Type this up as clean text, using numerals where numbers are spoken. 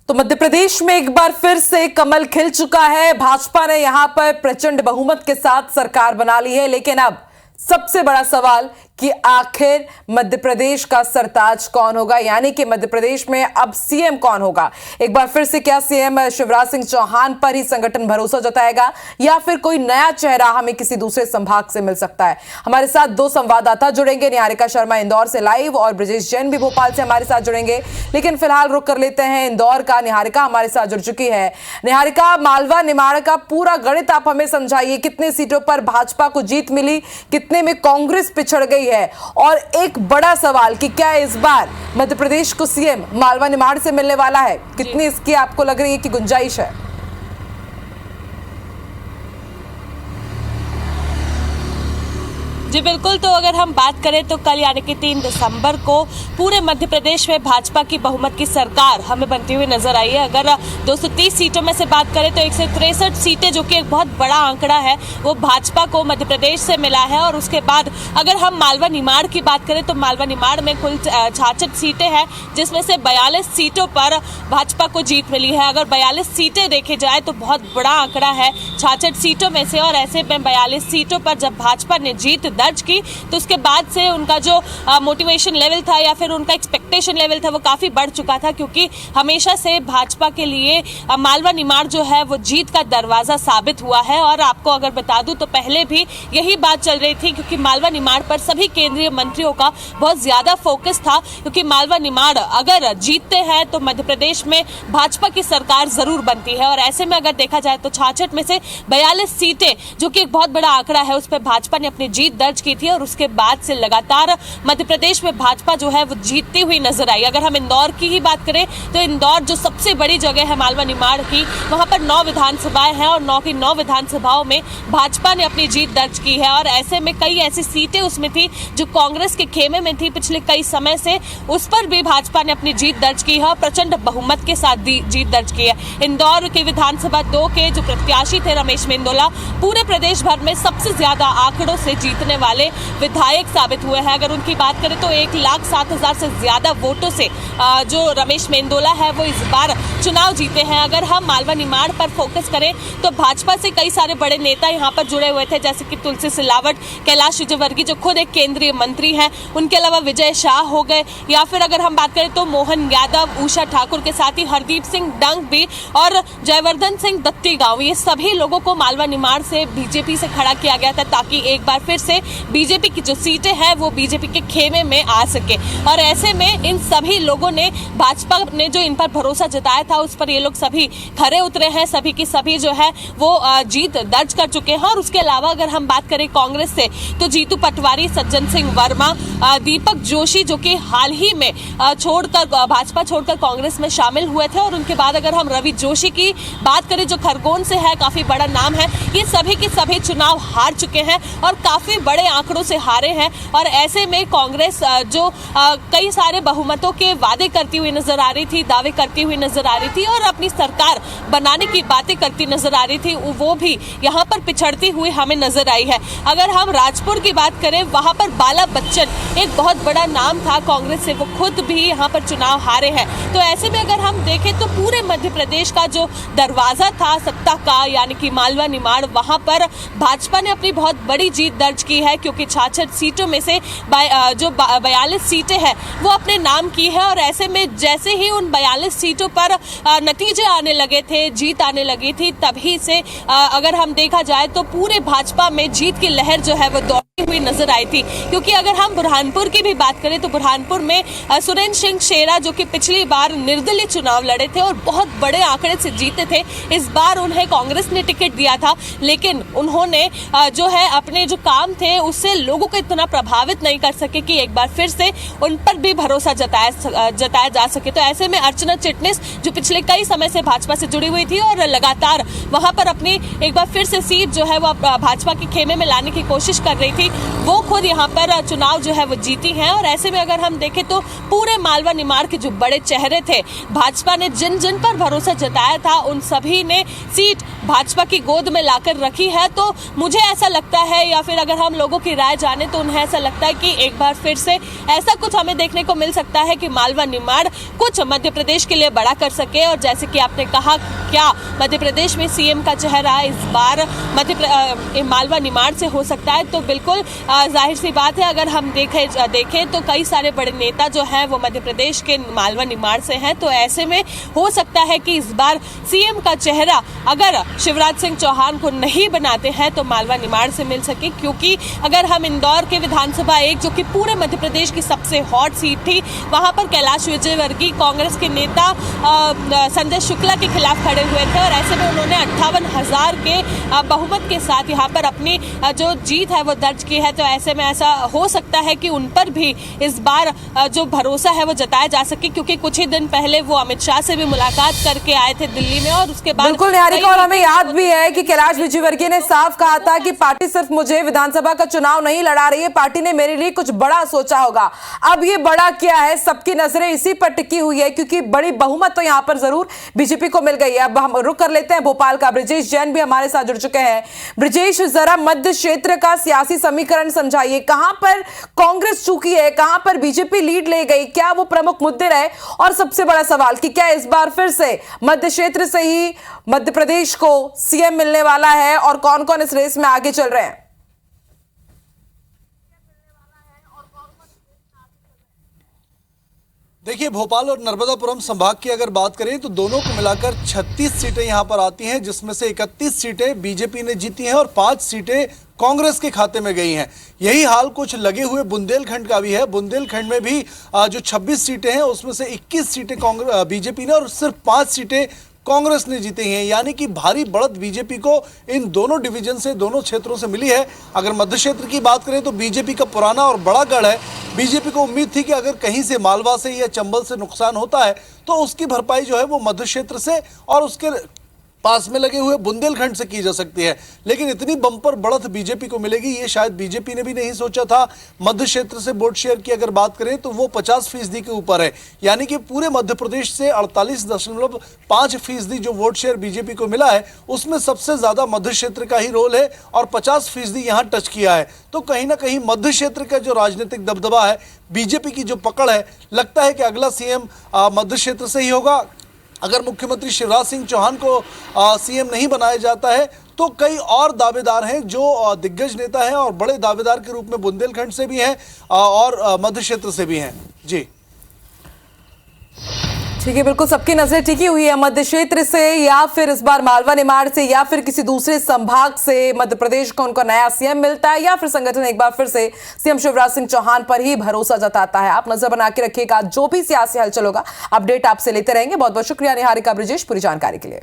तो मध्य प्रदेश में एक बार फिर से कमल खिल चुका है। भाजपा ने यहां पर प्रचंड बहुमत के साथ सरकार बना ली है, लेकिन अब सबसे बड़ा सवाल कि आखिर मध्य प्रदेश का सरताज कौन होगा, यानी कि मध्य प्रदेश में अब सीएम कौन होगा। एक बार फिर से क्या सीएम शिवराज सिंह चौहान पर ही संगठन भरोसा जताएगा या फिर कोई नया चेहरा हमें किसी दूसरे संभाग से मिल सकता है। हमारे साथ दो संवाददाता जुड़ेंगे, निहारिका शर्मा इंदौर से लाइव और ब्रजेश जैन भी भोपाल से हमारे साथ जुड़ेंगे। लेकिन फिलहाल रुक कर लेते हैं इंदौर का। निहारिका हमारे साथ जुड़ चुकी है। निहारिका, मालवा निमाड़ का पूरा गणित आप हमें समझाइए। कितने सीटों पर भाजपा को जीत मिली, कितने में कांग्रेस पिछड़ गई है, और एक बड़ा सवाल कि क्या इस बार मध्य प्रदेश को सीएम मालवा निमाड़ से मिलने वाला है, कितनी इसकी आपको लग रही है कि गुंजाइश है? जी बिल्कुल। तो अगर हम बात करें तो कल यानी कि 3 दिसंबर को पूरे मध्य प्रदेश में भाजपा की बहुमत की सरकार हमें बनती हुई नजर आई है। अगर 230 सीटों में से बात करें तो 163 सीटें, जो कि एक बहुत बड़ा आंकड़ा है, वो भाजपा को मध्य प्रदेश से मिला है। और उसके बाद अगर हम मालवा निमाड़ की बात करें तो मालवा निमाड़ में कुल 66 सीटें हैं, जिसमें से 42 सीटों पर भाजपा को जीत मिली है। अगर 42 सीटें देखे जाए तो बहुत बड़ा आंकड़ा है 66 सीटों में से। और ऐसे में 42 सीटों पर जब भाजपा ने जीत दर्ज की तो उसके बाद से उनका जो मोटिवेशन लेवल था या फिर उनका एक्सपेक्टेशन लेवल था वो काफी बढ़ चुका था, क्योंकि हमेशा से भाजपा के लिए मालवा निमाड़ जो है वो जीत का दरवाजा साबित हुआ है। और आपको अगर बता दूं तो पहले भी यही बात चल रही थी, क्योंकि मालवा निमाड़ पर सभी केंद्रीय मंत्रियों का बहुत ज्यादा फोकस था, क्योंकि मालवा निमाड़ अगर जीतते हैं तो मध्य प्रदेश में भाजपा की सरकार जरूर बनती है। और ऐसे में अगर देखा जाए तो 66 में से 42 सीटें, जो कि एक बहुत बड़ा आंकड़ा है, उस पर भाजपा ने अपनी जीत दर्ज की थी। और उसके बाद से लगातार मध्य प्रदेश में भाजपा जो है वो जीतती हुई नजर आई। अगर हम इंदौर की ही बात करें तो इंदौर जो सबसे बड़ी जगह है मालवा निमाड़ की, वहां पर 9 विधानसभाएं हैं और 9 की 9 विधानसभाओं में भाजपा ने अपनी जीत दर्ज की है। और ऐसे में कई ऐसी सीटें उसमें थी जो कांग्रेस के खेमे में थी पिछले कई समय से, उस पर भी भाजपा ने अपनी जीत दर्ज की है और प्रचंड बहुमत के साथ जीत दर्ज की है। इंदौर के विधानसभा 2 के जो प्रत्याशी थे रमेश मेंदोला, पूरे प्रदेश भर में सबसे ज्यादा आंकड़ों से जीतने वाले विधायक साबित हुए हैं। अगर उनकी बात करें तो 1,07,000 से ज्यादा वोटों से जो रमेश मेंदोला है वो इस बार चुनाव जीते हैं। अगर हम मालवा निमाड़ पर फोकस करें तो भाजपा से कई सारे बड़े नेता यहाँ पर जुड़े हुए थे, जैसे कि तुलसी सिलावट, कैलाश विजयवर्गीय जो खुद एक केंद्रीय मंत्री हैं, उनके अलावा विजय शाह हो गए, या फिर अगर हम बात करें तो मोहन यादव, उषा ठाकुर के साथ ही हरदीप सिंह डंग भी और जयवर्धन सिंह दत्तीगांव, ये सभी लोगों को मालवा निमाड़ से बीजेपी से खड़ा किया गया था, ताकि एक बार फिर से बीजेपी की जो सीटें हैं वो बीजेपी के खेमे में आ सके। और ऐसे में इन सभी लोगों ने, भाजपा ने जो इन पर भरोसा जताया था उस पर ये लोग सभी खरे उतरे हैं, सभी की सभी जो है वो जीत दर्ज कर चुके हैं। और उसके अलावा अगर हम बात करें कांग्रेस से तो जीतू पटवारी, सज्जन सिंह वर्मा, दीपक जोशी, जो कि हाल ही में भाजपा छोड़कर कांग्रेस में शामिल हुए थे, और उनके बाद अगर हम रवि जोशी की बात करें जो खरगोन से है, काफी बड़ा नाम है, ये सभी के सभी चुनाव हार चुके हैं और काफी बड़े आंकड़ों से हारे हैं। और ऐसे में कांग्रेस जो कई सारे बहुमतों के वादे करती हुई नजर आ रही थी, दावे करती हुई नजर आ रही थी और अपनी सरकार बनाने की बातें करती नजर आ रही थी, वो भी यहाँ पर पिछड़ती हुई हमें नजर आई है। अगर हम राजपुर की बात करें, वहां पर बाला बच्चन एक बहुत बड़ा नाम था कांग्रेस से, वो खुद भी यहाँ पर चुनाव हारे हैं। तो ऐसे में अगर हम देखें तो पूरे मध्य प्रदेश का जो दरवाजा था सत्ता का, यानी कि मालवा निमाड़, वहां पर भाजपा ने अपनी बहुत बड़ी जीत दर्ज की है, क्योंकि 66 सीटों में से जो 42 सीटें हैं वो अपने नाम की है। और ऐसे में जैसे ही उन 42 सीटों पर नतीजे आने लगे थे, जीत आने लगी थी, तभी से अगर हम देखा जाए तो पूरे भाजपा में जीत की लहर जो है वो दौड़ती हुई नजर आई थी। क्योंकि अगर हम बुरहानपुर की भी बात करें तो बुरहानपुर में सुरेंद्र सिंह शेरा, जो कि पिछली बार निर्दलीय चुनाव लड़े थे और बहुत बड़े आंकड़े से जीते थे, इस बार उन्हें कांग्रेस ने टिकट दिया था, लेकिन उन्होंने जो है अपने जो काम थे उससे लोगों को इतना प्रभावित नहीं कर सके कि एक बार फिर से उन पर भी भरोसा जताया जा सके। तो ऐसे में अर्चना चिटनिस, जो पिछले कई समय से भाजपा से जुड़ी हुई थी और लगातार वहां पर अपनी एक बार फिर से सीट जो है वो भाजपा के खेमे में लाने की कोशिश कर रही थी, वो खुद यहाँ पर चुनाव जो है वो जीती हैं। और ऐसे में अगर हम देखें तो पूरे मालवा निमाड़ के जो बड़े चेहरे थे, भाजपा ने जिन जिन पर भरोसा जताया था, उन सभी ने सीट भाजपा की गोद में लाकर रखी है। तो मुझे ऐसा लगता है, या फिर अगर हम लोगों की राय जाने तो उन्हें ऐसा लगता है कि एक बार फिर से ऐसा कुछ हमें देखने को मिल सकता है कि मालवा निमाड़ कुछ मध्य प्रदेश के लिए बड़ा कर सके। और जैसे कि आपने कहा, क्या मध्य प्रदेश में सीएम का चेहरा इस बार मालवा निमाड़ से हो सकता है? तो बिल्कुल जाहिर सी बात है, अगर हम देखें तो कई सारे बड़े नेता जो हैं वो मध्य प्रदेश के मालवा निमाड़ से हैं। तो ऐसे में हो सकता है कि इस बार सीएम का चेहरा अगर शिवराज सिंह चौहान को नहीं बनाते हैं तो मालवा निमाड़ से मिल सके। क्योंकि अगर हम इंदौर के विधानसभा 1 जो कि पूरे मध्य प्रदेश की सबसे हॉट सीट थी, वहां पर कैलाश विजयवर्गीय कांग्रेस के नेता संजय शुक्ला के खिलाफ खड़े हुए थे और ऐसे में उन्होंने 58,000 के बहुमत के साथ यहाँ पर अपनी जो जीत है वो दर्ज की है। तो ऐसे में ऐसा हो सकता है कि उन पर भी इस बार जो भरोसा है वो जताया जा सके, क्योंकि कुछ ही दिन पहले वो अमित शाह से भी मुलाकात करके आए थे दिल्ली में और उसके बाद बिल्कुल निहारिका, और हमें याद भी है कि कैलाश विजयवर्गीय ने साफ कहा था कि पार्टी सिर्फ मुझे विधानसभा का चुनाव नहीं लड़ा रही है, पार्टी ने मेरे लिए कुछ बड़ा सोचा होगा। अब ये बड़ा क्या है, सबकी नजरें इसी पर टिकी हुई है, क्योंकि बड़ी बहुमत तो यहां पर जरूर बीजेपी को मिल गई है। अब हम रुक कर लेते हैं भोपाल का। ब्रजेश जैन भी हमारे साथ जुड़ चुके हैं। ब्रजेश, जरा मध्य क्षेत्र का सियासी समीकरण समझाइए, कहां पर कांग्रेस चूकी है, कहां पर बीजेपी लीड ले गई, क्या वो प्रमुख मुद्दे रहे? और सबसे बड़ा सवाल कि क्या इस बार फिर से मध्य क्षेत्र से ही मध्य प्रदेश को सीएम मिलने वाला है और कौन कौन इस रेस में आगे चल रहे हैं? देखिए, भोपाल और नर्मदापुरम संभाग की अगर बात करें तो दोनों को मिलाकर 36 सीटें यहां पर आती हैं, जिसमें से 31 सीटें बीजेपी ने जीती हैं और 5 सीटें कांग्रेस के खाते में गई हैं। यही हाल कुछ लगे हुए बुंदेलखंड का भी है। बुंदेलखंड में भी जो 26 सीटें हैं उसमें से 21 सीटें बीजेपी ने और सिर्फ 5 सीटें कांग्रेस ने जीती हैं। यानी कि भारी बढ़त बीजेपी को इन दोनों डिवीजन से, दोनों क्षेत्रों से मिली है। अगर मध्य क्षेत्र की बात करें तो बीजेपी का पुराना और बड़ा गढ़ है। बीजेपी को उम्मीद थी कि अगर कहीं से मालवा से या चंबल से नुकसान होता है तो उसकी भरपाई जो है वो मध्य क्षेत्र से और उसके पास में लगे हुए बुंदेलखंड से की जा सकती है। लेकिन इतनी बम्पर बढ़त बीजेपी को मिलेगी ये शायद बीजेपी ने भी नहीं सोचा था। मध्य क्षेत्र से वोट शेयर की अगर बात करें तो वो 50% के ऊपर है। यानी कि पूरे मध्य प्रदेश से 48.5% जो वोट शेयर बीजेपी को मिला है उसमें सबसे ज्यादा मध्य क्षेत्र का ही रोल है और 50% यहां टच किया है। तो कहीं ना कहीं मध्य क्षेत्र का जो राजनीतिक दबदबा है, बीजेपी की जो पकड़ है, लगता है कि अगला सीएम मध्य क्षेत्र से ही होगा। अगर मुख्यमंत्री शिवराज सिंह चौहान को सीएम नहीं बनाया जाता है तो कई और दावेदार हैं जो दिग्गज नेता हैं और बड़े दावेदार के रूप में बुंदेलखंड से भी हैं और मध्य क्षेत्र से भी हैं। जी ठीक है, बिल्कुल सबकी नजरें टिकी हुई है मध्य क्षेत्र से या फिर इस बार मालवा निमाड़ से या फिर किसी दूसरे संभाग से मध्य प्रदेश को उनको नया सीएम मिलता है या फिर संगठन एक बार फिर से सीएम शिवराज सिंह चौहान पर ही भरोसा जताता है। आप नजर बना के रखिएगा, जो भी सियासी हलचल होगा अपडेट आपसे लेते रहेंगे। बहुत बहुत शुक्रिया निहारिका, ब्रजेश, पूरी जानकारी के लिए।